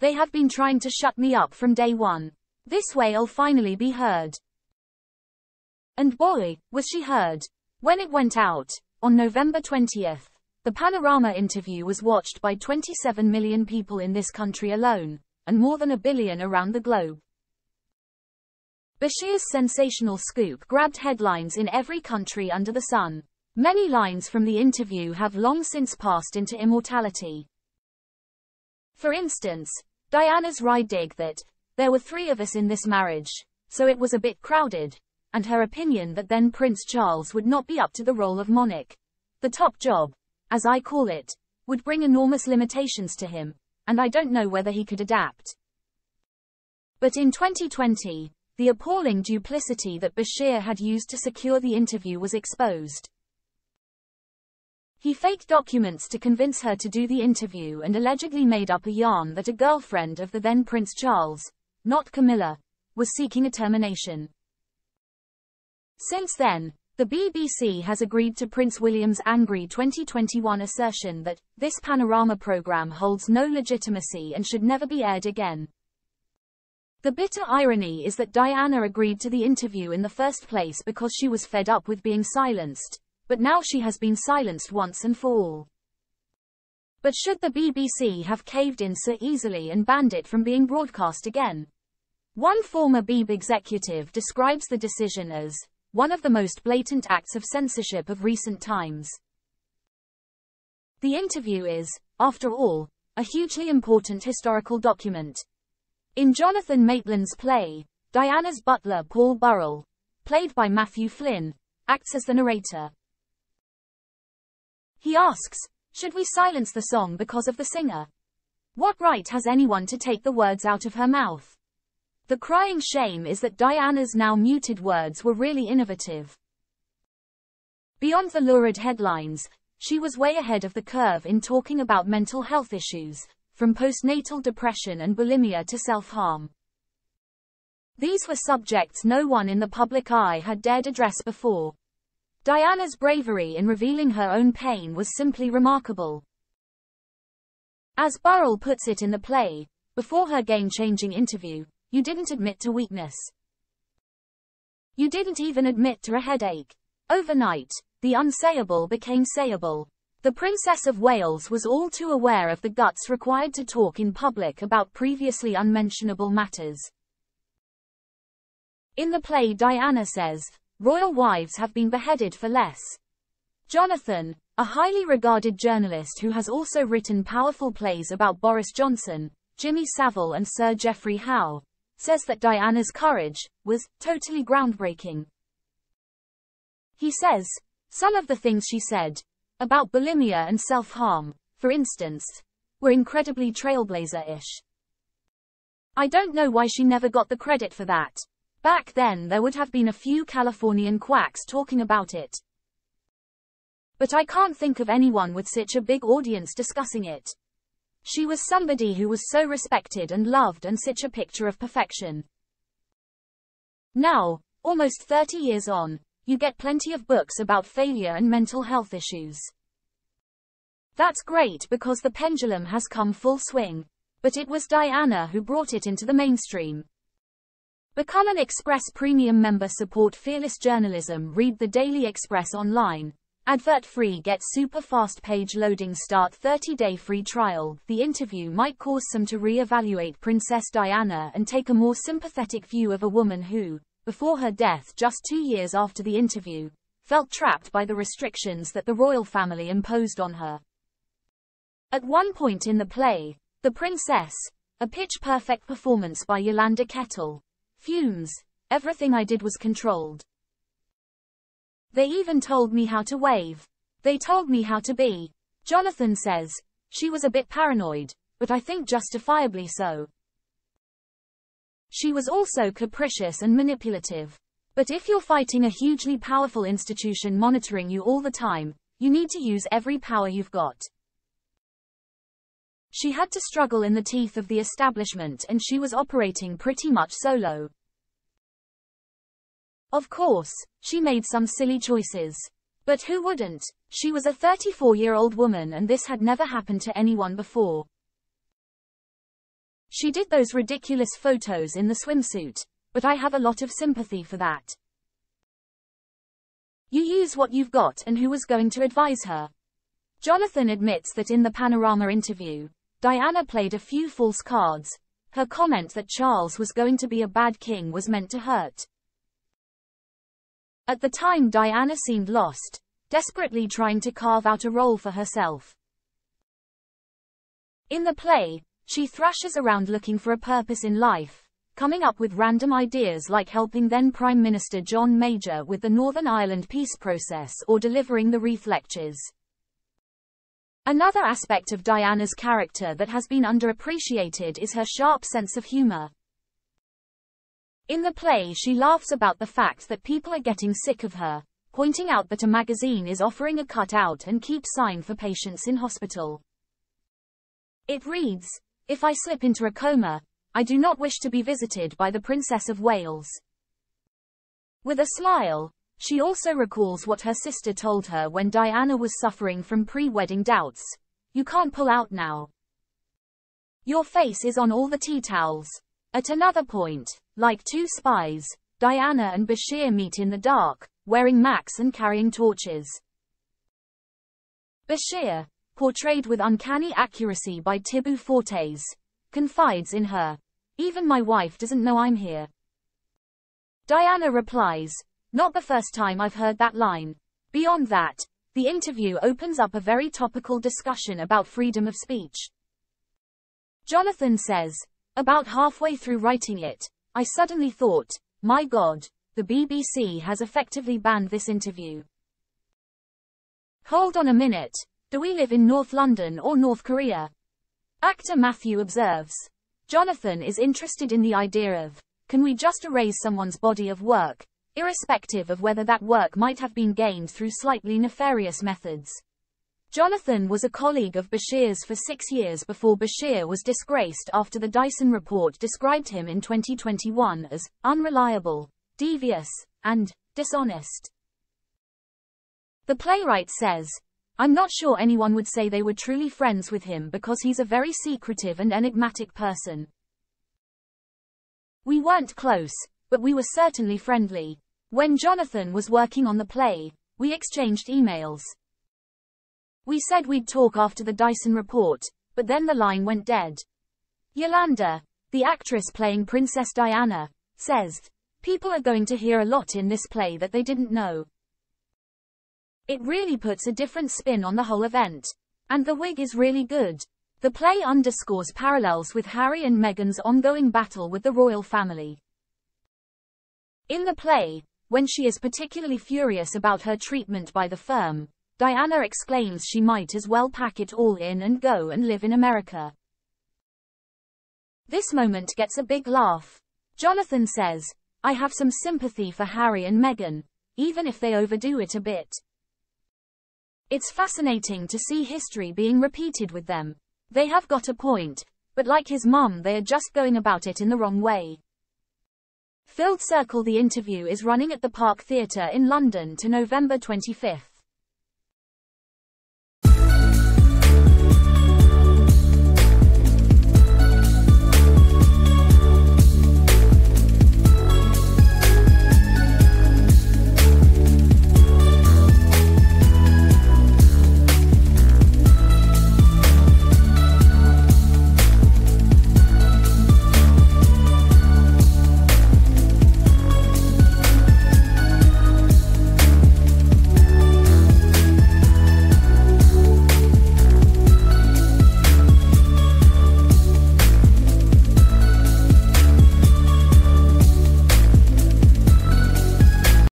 They have been trying to shut me up from day one. This way I'll finally be heard. And boy, was she heard. When it went out, on November 20th, the Panorama interview was watched by 27 million people in this country alone, and more than 1 billion around the globe. Bashir's sensational scoop grabbed headlines in every country under the sun. Many lines from the interview have long since passed into immortality. For instance, Diana's dig that, "There were 3 of us in this marriage, so it was a bit crowded," and her opinion that then Prince Charles would not be up to the role of monarch. The top job, as I call it, would bring enormous limitations to him, and I don't know whether he could adapt. But in 2020, the appalling duplicity that Bashir had used to secure the interview was exposed. He faked documents to convince her to do the interview and allegedly made up a yarn that a girlfriend of the then Prince Charles, not Camilla, was seeking a termination. Since then, the BBC has agreed to Prince William's angry 2021 assertion that this Panorama program holds no legitimacy and should never be aired again. The bitter irony is that Diana agreed to the interview in the first place because she was fed up with being silenced, but now she has been silenced once and for all. But should the BBC have caved in so easily and banned it from being broadcast again? One former BB executive describes the decision as one of the most blatant acts of censorship of recent times. The interview is, after all, a hugely important historical document. In Jonathan Maitland's play, Diana's butler Paul Burrell, played by Matthew Flynn, acts as the narrator. He asks, "Should we silence the song because of the singer? What right has anyone to take the words out of her mouth?" The crying shame is that Diana's now muted words were really innovative. Beyond the lurid headlines, she was way ahead of the curve in talking about mental health issues, from postnatal depression and bulimia to self-harm. These were subjects no one in the public eye had dared address before. Diana's bravery in revealing her own pain was simply remarkable. As Burrell puts it in the play, before her game-changing interview, "You didn't admit to weakness. You didn't even admit to a headache. Overnight, the unsayable became sayable." The Princess of Wales was all too aware of the guts required to talk in public about previously unmentionable matters. In the play, Diana says, "Royal wives have been beheaded for less." Jonathan, a highly regarded journalist who has also written powerful plays about Boris Johnson, Jimmy Savile and Sir Geoffrey Howe, says that Diana's courage was totally groundbreaking. He says, "Some of the things she said, about bulimia and self-harm, for instance, were incredibly trailblazer-ish. I don't know why she never got the credit for that. Back then there would have been a few Californian quacks talking about it. But I can't think of anyone with such a big audience discussing it. She was somebody who was so respected and loved and such a picture of perfection." Now, almost 30 years on, you get plenty of books about failure and mental health issues. That's great because the pendulum has come full swing. But it was Diana who brought it into the mainstream. Become an Express Premium member. Support fearless journalism. Read the Daily Express online. Advert free. Get super fast page loading. Start 30-day free trial. The interview might cause some to re-evaluate Princess Diana and take a more sympathetic view of a woman who, before her death just 2 years after the interview, felt trapped by the restrictions that the royal family imposed on her. At one point in the play, The Princess, a pitch-perfect performance by Yolanda Kettle, fumes, "Everything I did was controlled. They even told me how to wave. They told me how to be." Jonathan says, "She was a bit paranoid, but I think justifiably so. She was also capricious and manipulative. But if you're fighting a hugely powerful institution monitoring you all the time, you need to use every power you've got." She had to struggle in the teeth of the establishment and she was operating pretty much solo. Of course, she made some silly choices. But who wouldn't? She was a 34-year-old woman and this had never happened to anyone before. She did those ridiculous photos in the swimsuit, but I have a lot of sympathy for that. You use what you've got, and who was going to advise her? Jonathan admits that in the Panorama interview, Diana played a few false cards. Her comment that Charles was going to be a bad king was meant to hurt. At the time, Diana seemed lost, desperately trying to carve out a role for herself. In the play, she thrashes around looking for a purpose in life, coming up with random ideas like helping then Prime Minister John Major with the Northern Ireland peace process or delivering the Reith lectures. Another aspect of Diana's character that has been underappreciated is her sharp sense of humor. In the play, she laughs about the fact that people are getting sick of her, pointing out that a magazine is offering a cut-out and keep sign for patients in hospital. It reads, "If I slip into a coma, I do not wish to be visited by the Princess of Wales." With a smile, she also recalls what her sister told her when Diana was suffering from pre-wedding doubts. "You can't pull out now. Your face is on all the tea towels." At another point, like two spies, Diana and Bashir meet in the dark, wearing Macs and carrying torches. Bashir, portrayed with uncanny accuracy by Thibaut Fortes, confides in her, "Even my wife doesn't know I'm here." Diana replies, "Not the first time I've heard that line." Beyond that, the interview opens up a very topical discussion about freedom of speech. Jonathan says, "About halfway through writing it, I suddenly thought, my God, the BBC has effectively banned this interview. Hold on a minute, do we live in North London or North Korea?" Actor Matthew observes, "Jonathan is interested in the idea of, can we just erase someone's body of work, irrespective of whether that work might have been gained through slightly nefarious methods?" Jonathan was a colleague of Bashir's for 6 years before Bashir was disgraced after the Dyson report described him in 2021 as unreliable, devious, and dishonest. The playwright says, "I'm not sure anyone would say they were truly friends with him because he's a very secretive and enigmatic person. We weren't close, but we were certainly friendly. When Jonathan was working on the play, we exchanged emails. We said we'd talk after the Dyson report, but then the line went dead." Yolanda, the actress playing Princess Diana, says, "People are going to hear a lot in this play that they didn't know. It really puts a different spin on the whole event. And the wig is really good." The play underscores parallels with Harry and Meghan's ongoing battle with the royal family. In the play, when she is particularly furious about her treatment by the firm, Diana exclaims she might as well pack it all in and go and live in America. This moment gets a big laugh. Jonathan says, "I have some sympathy for Harry and Meghan, even if they overdo it a bit. It's fascinating to see history being repeated with them. They have got a point, but like his mum, they are just going about it in the wrong way." Filled Circle. The interview is running at the Park Theatre in London to November 25.